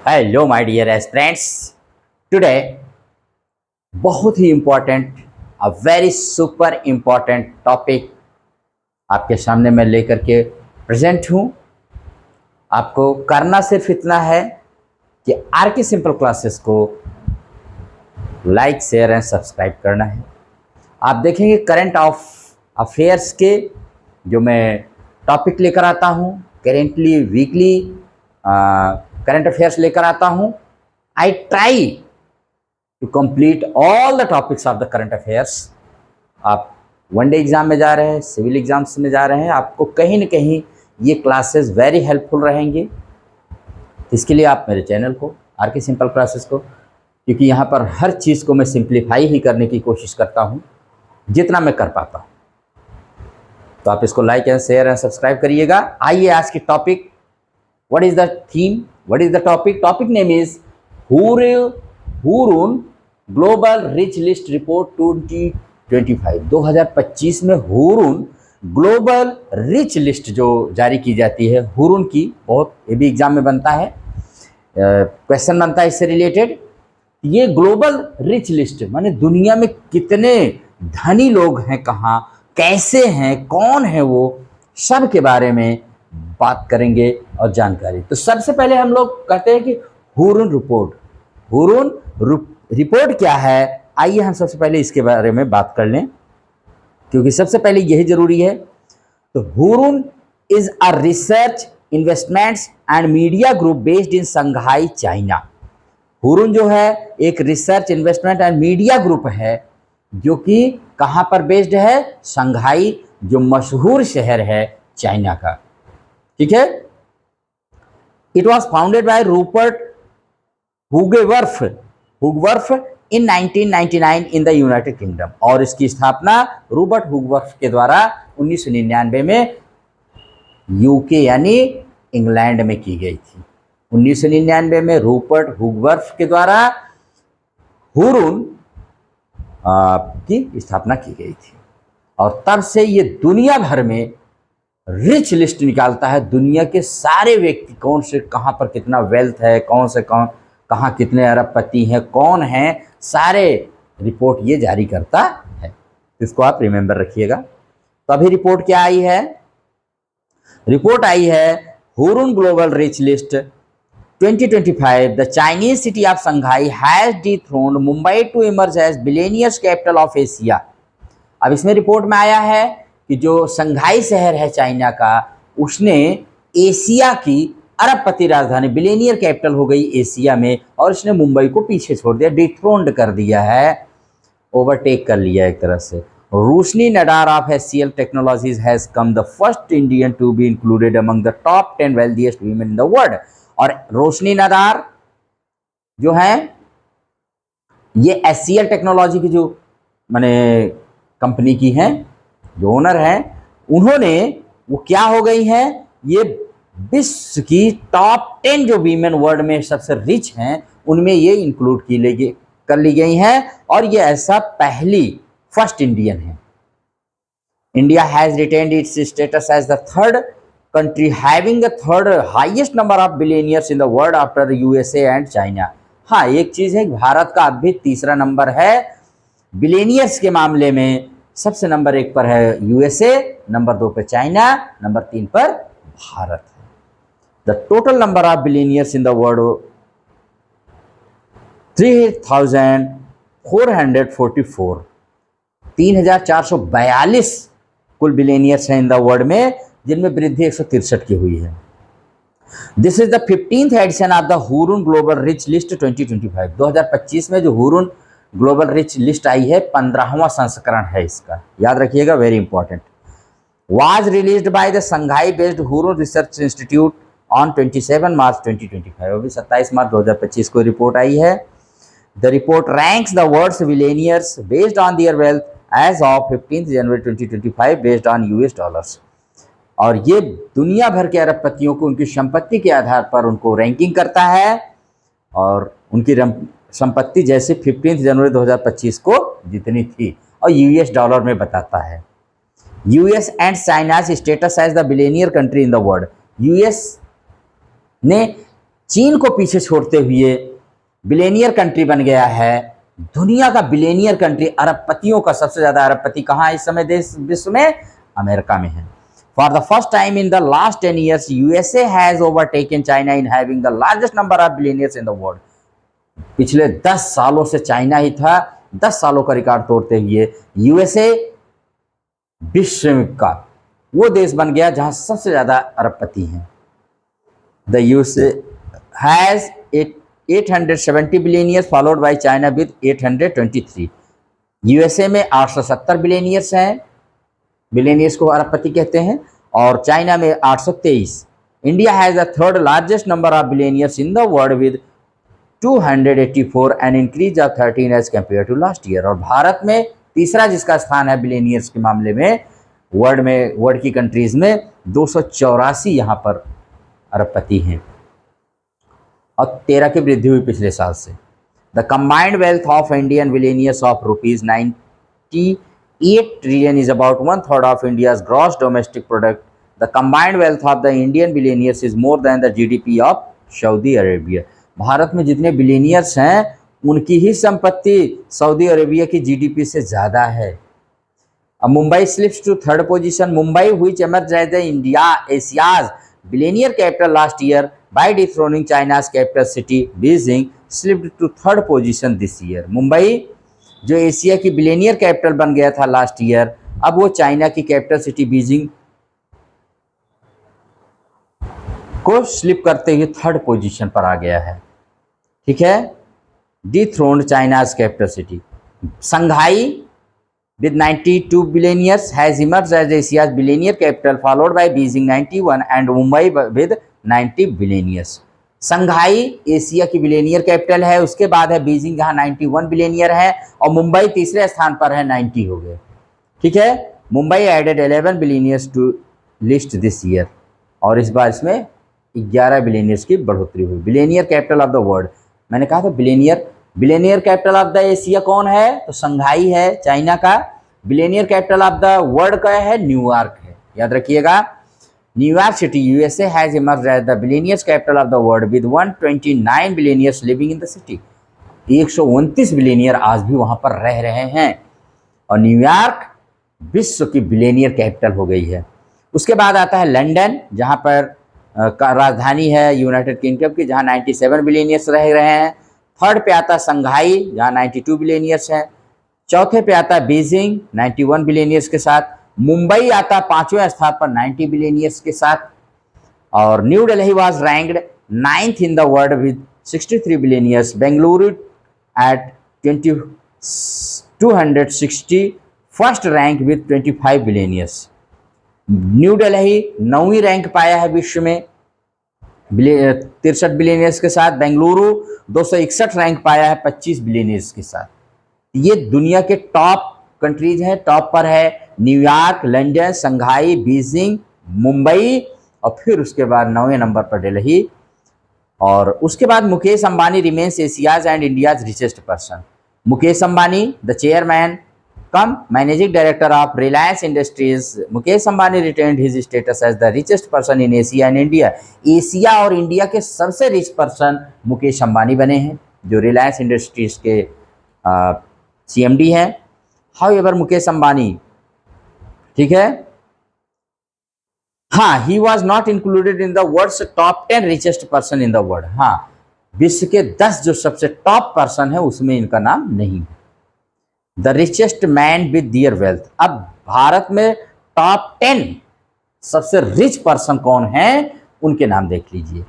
Hello my dear aspirants. Today बहुत ही important a very super important topic आपके सामने मैं लेकर के प्रेजेंट हूँ। आपको करना सिर्फ इतना है कि आर के सिंपल क्लासेस को लाइक शेयर एंड सब्सक्राइब करना है। आप देखेंगे करंट ऑफ अफेयर्स के जो मैं टॉपिक लेकर आता हूँ, करेंटली वीकली करंट अफेयर्स लेकर आता हूँ। I try to complete all the topics of the current affairs. आप वनडे एग्जाम में जा रहे हैं, सिविल एग्जाम्स में जा रहे हैं, आपको कहीं न कहीं ये क्लासेस वेरी हेल्पफुल रहेंगे। इसके लिए आप मेरे चैनल को आर के सिंपल क्लासेस को, क्योंकि यहाँ पर हर चीज़ को मैं सिंप्लीफाई ही करने की कोशिश करता हूँ जितना मैं कर पाता हूँ। तो आप इसको like and share and subscribe करिएगा। आइए आज की topic, what is the theme, what is the topic. Topic name is Hurun global rich List report 2025। 2025 में हुरून ग्लोबल रिच लिस्ट जो जारी की जाती है, हुरून की, बहुत ये भी एग्जाम में बनता है, क्वेश्चन बनता है इससे रिलेटेड। ये ग्लोबल रिच लिस्ट माने दुनिया में कितने धनी लोग हैं, कहाँ कैसे हैं, कौन है वो, सब के बारे में बात करेंगे और जानकारी। तो सबसे पहले हम लोग कहते हैं कि हुरून रिपोर्ट, हुरून रिपोर्ट क्या है। आइए हम सबसे पहले इसके बारे में बात कर लें, क्योंकि सबसे पहले यही जरूरी है। तो Hurun is a research investments and media group based in Shanghai China. Hurun जो है एक research investment and media group है जो कि कहाँ पर बेस्ड है, संघाई, जो मशहूर शहर है चाइना का। ठीक है। It was founded by Rupert Hoogewerf in 1999 in the United Kingdom. और इसकी स्थापना रूपर्ट हुगवर्फ के द्वारा 1999 में यूके यानी इंग्लैंड में की गई थी। 1999 में रूपर्ट हुगवर्फ के द्वारा हुरून की स्थापना की गई थी। और तब से ये दुनिया भर में रिच लिस्ट निकालता है, दुनिया के सारे व्यक्ति कौन से कहाँ पर कितना वेल्थ है, कौन से कौन कहाँ कितने अरबपति हैं, कौन हैं, सारे रिपोर्ट ये जारी करता है। इसको आप रिमेंबर रखिएगा। तो अभी रिपोर्ट क्या आई है, रिपोर्ट आई है Hurun global rich list 2025। The Chinese city of Shanghai has dethroned Mumbai to emerge as billionaires capital of Asia. अब इसमें रिपोर्ट में आया है कि जो संघाई शहर है चाइना का, उसने एशिया की अरबपति राजधानी, बिलियनियर कैपिटल हो गई एशिया में, और इसने मुंबई को पीछे छोड़ दिया, डिथ्रोन्ड कर दिया है, ओवरटेक कर लिया एक तरह से। Roshni Nadar of HCL Technologies has come the first Indian to be included among the top 10 wealthiest women in the world. और रोशनी नडार जो है ये HCL टेक्नोलॉजी की जो माने कंपनी की हैं, जो ओनर हैं, उन्होंने वो क्या हो गई हैं, ये विश्व की टॉप 10 जो वीमेन वर्ल्ड में सबसे रिच हैं उनमें ये इंक्लूड कर ली गई हैं। और ये ऐसा पहली फर्स्ट इंडियन है। India has retained its status as the third country having the third highest number of billionaires in the world after USA and China। हाँ, एक चीज है, भारत का अब भी तीसरा नंबर है बिलियनियर्स के मामले में। सबसे नंबर 1 पर है USA, नंबर 2 पर चाइना, नंबर 3 पर भारत है। The total number of billionaires in the world 3444, 3442 कुल बिलियनियर्स हैं इन द वर्ल्ड में, जिनमें वृद्धि 163 की हुई है। This is the 15th edition of the Hurun global rich list 2025। 2025 में जो हुरून ग्लोबल रिच लिस्ट आई है, 15वां संस्करण है इसका, याद रखिएगा, very important. Was released by the Shanghai based Hurun research institute on 27 March 2025। अभी 27 मार्च 2025 को रिपोर्ट आई है। The report ranks the world's billionaires based on their wealth as of 15 January 2025 based on US dollars. और ये दुनिया भर के अरबपतियों को उनकी संपत्ति के आधार पर उनको रैंकिंग करता है, और उनकी संपत्ति जैसे 15 जनवरी 2025 को जितनी थी, और US डॉलर में बताता है। US and China's status as the billionaire country in the world. US ने चीन को पीछे छोड़ते हुए बिलियनियर कंट्री बन गया है। दुनिया का बिलियनियर कंट्री, अरबपतियों का सबसे ज्यादा अरबपति कहाँ है इस समय देश विश्व में? अमेरिका में है। For the first time in the last 10 years USA has overtaken China in having the largest number of billionaires in the world. पिछले 10 सालों से चाइना ही था, 10 सालों का रिकॉर्ड तोड़ते हुए यूएसए विश्व का वो देश बन गया जहां सबसे ज्यादा अरबपति हैं। The USA has 870 billionaires followed by China with 823। USA में 870 बिलियनियर्स हैं, बिलियनियर्स को अरबपति कहते हैं, और चाइना में 823। India has the third largest number of billionaires in the world with 284 an increase of 13 as compared to last year. और भारत में तीसरा जिसका स्थान है बिलियनियर्स के मामले में वर्ल्ड की कंट्रीज में 284 यहाँ पर अरबपति हैं, और 13 की वृद्धि हुई पिछले साल से। The combined wealth of Indian billionaires of ₹98 trillion is about 1/3 of India's gross domestic product. The combined wealth of the Indian billionaires is more than the GDP of Saudi Arabia. Bharat में जितने बिलियनियर्स हैं उनकी ही संपत्ति Saudi Arabia की GDP से ज़्यादा है। अब Mumbai slips to third position. Mumbai which emerged as the India Asia's billionaire capital last year by dethroning China's capital city Beijing slipped to third position this year। Mumbai जो एशिया की बिलियनियर कैपिटल बन गया था लास्ट ईयर, अब वो China की capital city Beijing को slip करते हुए थर्ड पोजीशन पर आ गया है। ठीक है, dethroned China's capital city. Shanghai with 92 billionaires has emerged as Asia's billionaire capital followed by Beijing 91 and Mumbai with 90 billionaires। Shanghai Asia की बिलियनियर कैपिटल है, उसके बाद है बीजिंग जहां 91 बिलियनियर है, और मुंबई तीसरे स्थान पर है, 90 हो गए। ठीक है, Mumbai added 11 billionaires to list this year, और इस बार इसमें 11 बिलियनियर्स की बढ़ोतरी हुई। Billionaire capital of the world, मैंने कहा था billionaire capital of the Asia कौन है? तो संघाई है चाइना का। Billionaire capital of the world का है न्यूयॉर्क है, याद रखिएगा। New York city USA has emerged as the billionaires capital of the world with 129 billionaires living in the city. 129 billionaire आज भी वहां पर रह रहे हैं, और न्यूयॉर्क विश्व की बिलियनियर कैपिटल हो गई है। उसके बाद आता है लंदन, जहां पर राजधानी है यूनाइटेड किंगडम की, जहां 97 बिलियनियर्स रह रहे हैं। थर्ड पे आता संघाई जहां 92 बिलियनियर्स हैं। चौथे पे आता बीजिंग 91 बिलियनियर्स के साथ। मुंबई आता 5वें स्थान पर 90 बिलियनियर्स के साथ, और New Delhi was ranked 9th in the world with 63 billionaires. Bengaluru at 260 first rank with 25 billionaires. New Delhi 9वीं रैंक पाया है विश्व में 63 बिलियनियर्स के साथ। बेंगलुरु 261 रैंक पाया है 25 बिलियनियर्स के साथ। ये दुनिया के टॉप कंट्रीज हैं। टॉप पर है न्यूयॉर्क, लंदन, संघाई, बीजिंग, मुंबई, और फिर उसके बाद 9वें नंबर पर दिल्ली, और उसके बाद Mukesh Ambani remains Asia's and India's richest person. Mukesh Ambani the chairman cum managing director of Reliance Industries. Mukesh Ambani retained his status as the richest person in Asia and India. Asia और इंडिया के सबसे रिच पर्सन मुकेश अंबानी बने हैं, जो रिलायंस इंडस्ट्रीज के CMD हैं। हाउएवर मुकेश अंबानी, ठीक है, हाँ, he was not included in the world's top 10 richest person in the world. हाँ, विश्व के 10 जो सबसे टॉप पर्सन है उसमें इनका नाम नहीं है। The richest man with their wealth. अब भारत में टॉप 10 सबसे रिच पर्सन कौन है, उनके नाम देख लीजिए।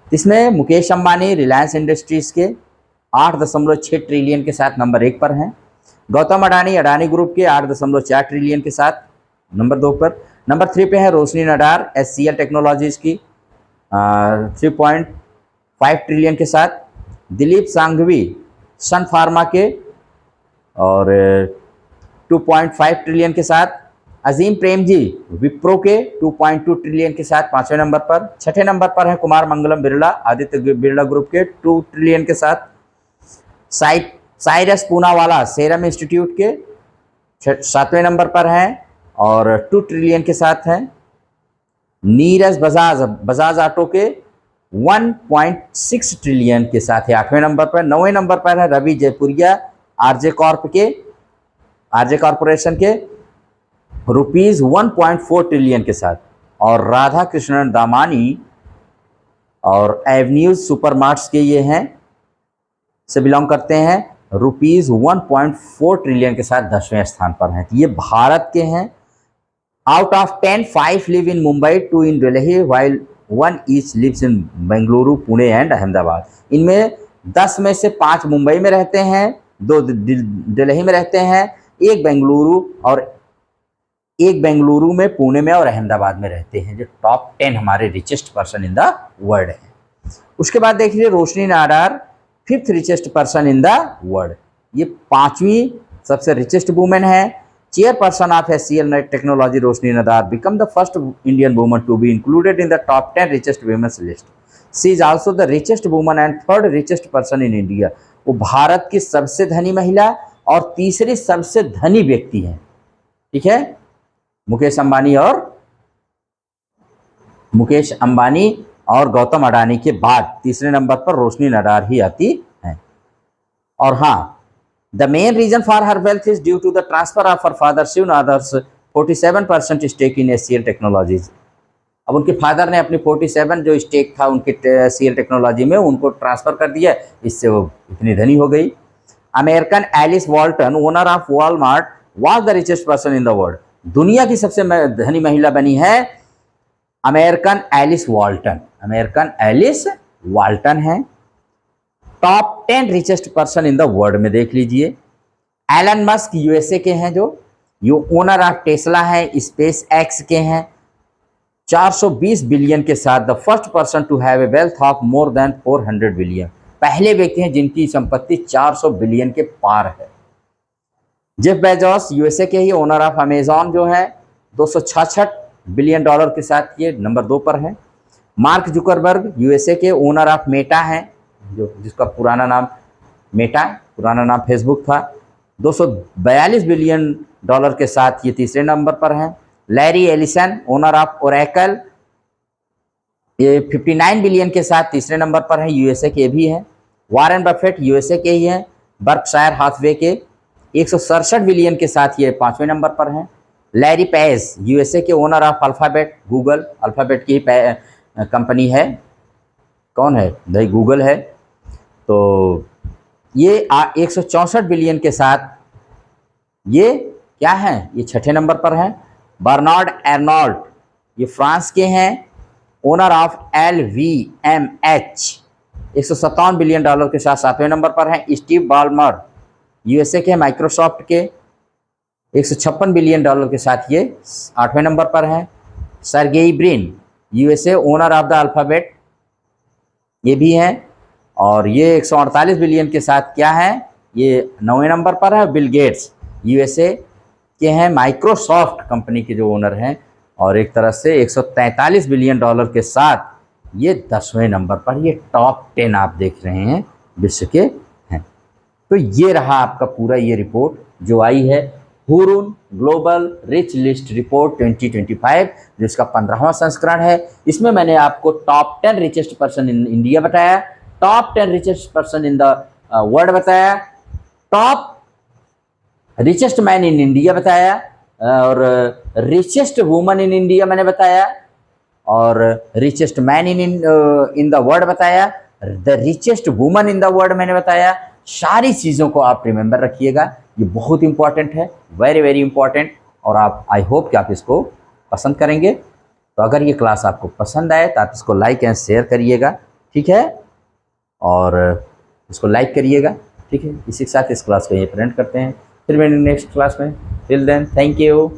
इसमें मुकेश अंबानी रिलायंस इंडस्ट्रीज के 8.6 ट्रिलियन के साथ नंबर 1 पर हैं। गौतम अडानी अडानी ग्रुप के 8.4 ट्रिलियन के साथ नंबर 2 पर। नंबर 3 पे है रोशनी नडार SCL टेक्नोलॉजीज की 3.5 ट्रिलियन के साथ। दिलीप सांघवी सन फार्मा के और 2.5 ट्रिलियन के साथ। अजीम प्रेमजी विप्रो के 2.2 ट्रिलियन के साथ 5वें नंबर पर। 6ठे नंबर पर है कुमार मंगलम बिरला आदित्य बिरला ग्रुप के 2 ट्रिलियन के साथ। साइरस पूनावाला सेरम इंस्टीट्यूट के 7वें नंबर पर हैं और 2 ट्रिलियन के साथ हैं। नीरज बजाज ऑटो के 1.6 ट्रिलियन के साथ है 8वें नंबर पर। 9वें नंबर पर है रवि जयपुरिया आरजे कॉरपोरेशन के रुपीज 1.4 ट्रिलियन के साथ। और राधा कृष्णन दामानी और एवेन्यूज सुपरमार्ट्स के ये हैं, से बिलोंग करते हैं, रुपीज 1.4 ट्रिलियन के साथ 10वें स्थान पर हैं। ये भारत के हैं। Out of 10, 5 live in Mumbai, 2 in Delhi, while 1 each lives in Bengaluru, Pune and Ahmedabad. इनमें 10 में से 5 मुंबई में रहते हैं, 2 दिल्ली में रहते हैं, एक बेंगलुरु में, पुणे में और अहमदाबाद में रहते हैं। जो टॉप 10 हमारे richest person in the world है। उसके बाद देख लीजिए Roshni Nadar 5th richest person in the world. ये 5वीं सबसे रिचेस्ट वुमेन है। Chairperson of HCL technology Roshni Nadar become the first Indian woman to be included in the top 10 richest women's list. She is also the richest woman and 3rd richest person in India. वो भारत की सबसे धनी महिला और तीसरी सबसे धनी व्यक्ति है। ठीक है, मुकेश अंबानी और गौतम अडानी के बाद तीसरे नंबर पर रोशनी नाडार ही आती हैं। और हाँ, the main reason for her wealth is due to the transfer of her father Shiv Nadar's 47% stake in HCL Technologies. अब उनके फादर ने अपनी 47 जो स्टेक था उनके HCL टेक्नोलॉजी में, उनको ट्रांसफर कर दिया, इससे वो इतनी धनी हो गई। American Alice Walton owner of Walmart was the richest person in the world. दुनिया की सबसे धनी महिला बनी है अमेरिकन एलिस वाल्टन है। Top 10 richest person in the world में देख लीजिए, एलन मस्क यूएसए के हैं, जो ओनर ऑफ टेस्ला है, स्पेस एक्स के हैं, 420 बिलियन के साथ the first person to have a wealth of more than 400 billion. पहले व्यक्ति हैं जिनकी संपत्ति 400 बिलियन के पार है। जेफ बेजोस यूएसए के ही ओनर ऑफ अमेजॉन जो है 266 बिलियन डॉलर के साथ ये नंबर 2 पर है। मार्क जुकरबर्ग यूएसए के ओनर ऑफ मेटा हैं, जिसका पुराना नाम फेसबुक था, 242 बिलियन डॉलर के साथ ये तीसरे नंबर पर हैं। Larry Ellison owner of Oracle, ये 59 बिलियन के साथ तीसरे नंबर पर है, यूएसए के भी हैं। वॉरेन बफेट यूएसए के ही हैं, बर्कशायर हाथवे के 167 बिलियन के साथ ये 5वें नंबर पर हैं। लैरी पेज यूएसए के owner of alphabet, Google alphabet की कंपनी है, कौन है भाई, गूगल है। तो ये 164 बिलियन के साथ ये क्या है, ये 6ठे नंबर पर है। बर्नार्ड एर्नोल्ट ये फ्रांस के हैं, owner of LVMH, 157 billion dollar के साथ 7वें नंबर पर हैं। स्टीव बाल्मर यूएसए के, माइक्रोसॉफ्ट के, 156 बिलियन डॉलर के साथ ये 8वें नंबर पर हैं। Sergey Brin USA owner of the alphabet, ये भी हैं, और ये 148 बिलियन के साथ क्या है, ये 9वें नंबर पर है। बिल गेट्स यूएसए के हैं, माइक्रोसॉफ्ट कंपनी के जो ओनर हैं, और एक तरह से 143 बिलियन डॉलर के साथ ये 10वें नंबर पर। ये टॉप 10 आप देख रहे हैं विश्व के हैं। तो ये रहा आपका पूरा ये रिपोर्ट जो आई है, Hurun Global rich List report 2025, जिसका 15वां संस्करण है। इसमें मैंने आपको top 10 richest person in India बताया, top 10 richest person in the world बताया, top richest man in India बताया, और रिचेस्ट वुमन इन इंडिया मैंने बताया, और richest man in the world बताया, the richest woman in the world मैंने बताया। सारी चीज़ों को आप रिमेंबर रखिएगा, ये बहुत इंपॉर्टेंट है, वेरी वेरी इंपॉर्टेंट। और आप, आई होप कि आप इसको पसंद करेंगे। तो अगर ये क्लास आपको पसंद आए तो आप इसको लाइक एंड शेयर करिएगा, ठीक है, और इसको लाइक करिएगा, ठीक है। इसी के साथ इस क्लास को यहीं पर एंड करते हैं, फिर मिलेंगे नेक्स्ट क्लास में। Till then, thank you.